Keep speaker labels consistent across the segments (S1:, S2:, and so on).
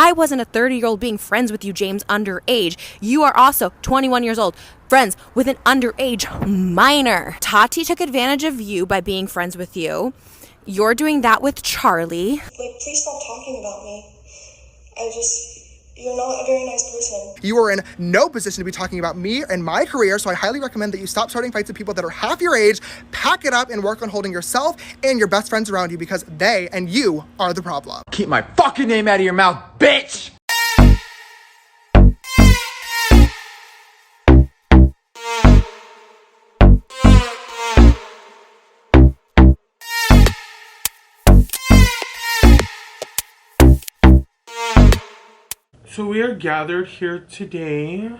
S1: I wasn't a 30-year-old being friends with you, James, underage. You are also 21 years old, friends with an underage minor. Tati took advantage of you by being friends with you. You're doing that with Charlie.
S2: Like, please stop talking about me. You're not a very nice person.
S3: You are in no position to be talking about me and my career, so I highly recommend that you stop starting fights with people that are half your age, pack it up, and work on holding yourself and your best friends around you, because they and you are the problem.
S4: Keep my fucking name out of your mouth, bitch!
S5: So we are gathered here today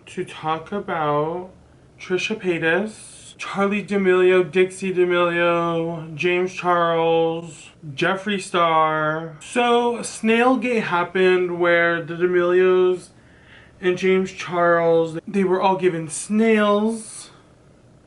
S5: to talk about Trisha Paytas, Charli D'Amelio, Dixie D'Amelio, James Charles, Jeffree Star. So SNAILGATE happened where the D'Amelios and James Charles, they were all given snails.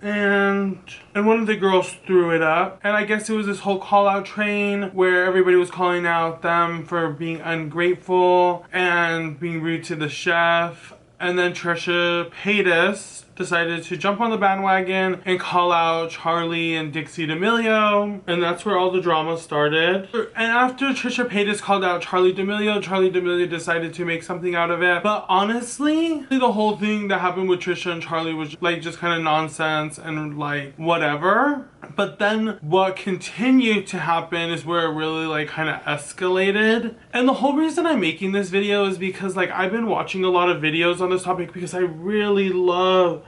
S5: And one of the girls threw it up. And I guess it was this whole call out train where everybody was calling out them for being ungrateful and being rude to the chef. And then Trisha Paytas decided to jump on the bandwagon and call out Charli and Dixie D'Amelio. And that's where all the drama started. And after Trisha Paytas called out Charli D'Amelio decided to make something out of it. But honestly, the whole thing that happened with Trisha and Charli was like just kind of nonsense and like whatever. But then what continued to happen is where it really like kind of escalated. And the whole reason I'm making this video is because like I've been watching a lot of videos on this topic because I really love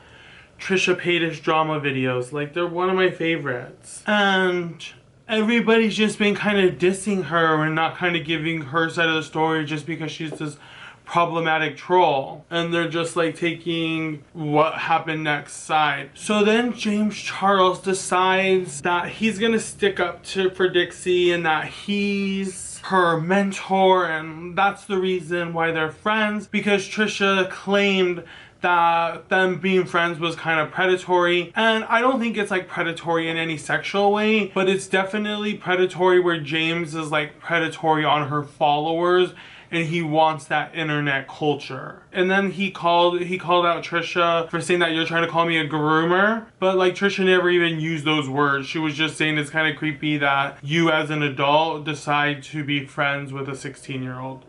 S5: Trisha Paytas drama videos. Like they're one of my favorites. And everybody's just been kind of dissing her and not kind of giving her side of the story just because she's this problematic troll, and they're just like taking what happened next side. So then James Charles decides that he's gonna stick up for Dixie and that he's her mentor, and that's the reason why they're friends, because Trisha claimed that them being friends was kind of predatory. And I don't think it's like predatory in any sexual way, but it's definitely predatory where James is like predatory on her followers and he wants that internet culture. And then he called out Trisha for saying that you're trying to call me a groomer, but like Trisha never even used those words. She was just saying it's kind of creepy that you as an adult decide to be friends with a 16-year-old.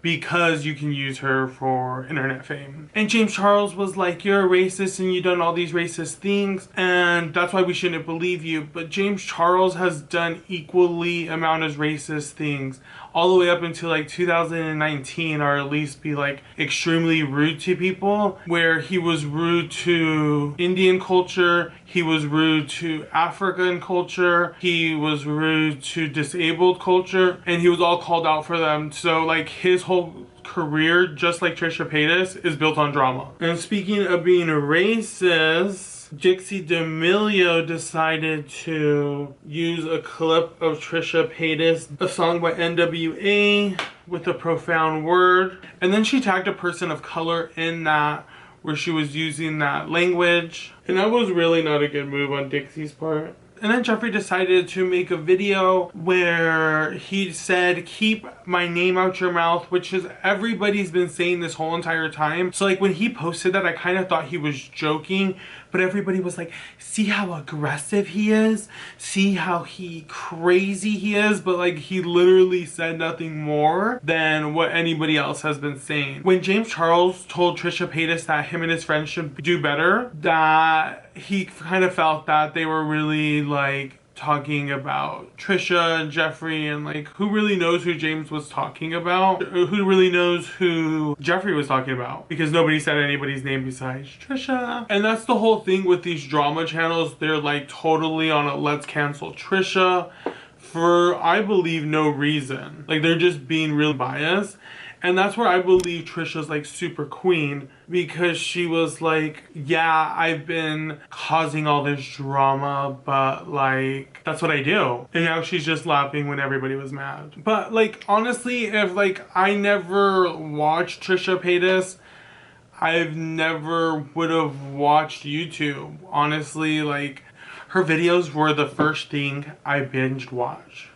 S5: Because you can use her for internet fame. And James Charles was like, you're a racist and you've done all these racist things and that's why we shouldn't believe you. But James Charles has done equally amount of racist things all the way up until like 2019, or at least be like extremely rude to people, where he was rude to Indian culture, he was rude to African culture, he was rude to disabled culture, and he was all called out for them. So like his whole career, just like Trisha Paytas, is built on drama. And speaking of being a racist, Dixie D'Amelio decided to use a clip of Trisha Paytas, a song by NWA with a profound word, and then she tagged a person of color in that where she was using that language, and that was really not a good move on Dixie's part. And then Jeffree decided to make a video where he said, keep my name out your mouth, which is everybody's been saying this whole entire time. So like when he posted that, I kind of thought he was joking, but everybody was like, see how aggressive he is? See how crazy he is? But like he literally said nothing more than what anybody else has been saying. When James Charles told Trisha Paytas that him and his friends should do better, that he kind of felt that they were really like talking about Trisha and Jeffree, and like who really knows who James was talking about, or who really knows who Jeffree was talking about, because nobody said anybody's name besides Trisha. And that's the whole thing with these drama channels. They're like totally on a let's cancel Trisha for, I believe, no reason. Like they're just being real biased. And that's where I believe Trisha's like super queen, because she was like, yeah, I've been causing all this drama, but like, that's what I do. And now she's just laughing when everybody was mad. But like, honestly, if like I never watched Trisha Paytas, I've never would have watched YouTube. Honestly, like her videos were the first thing I binged watch.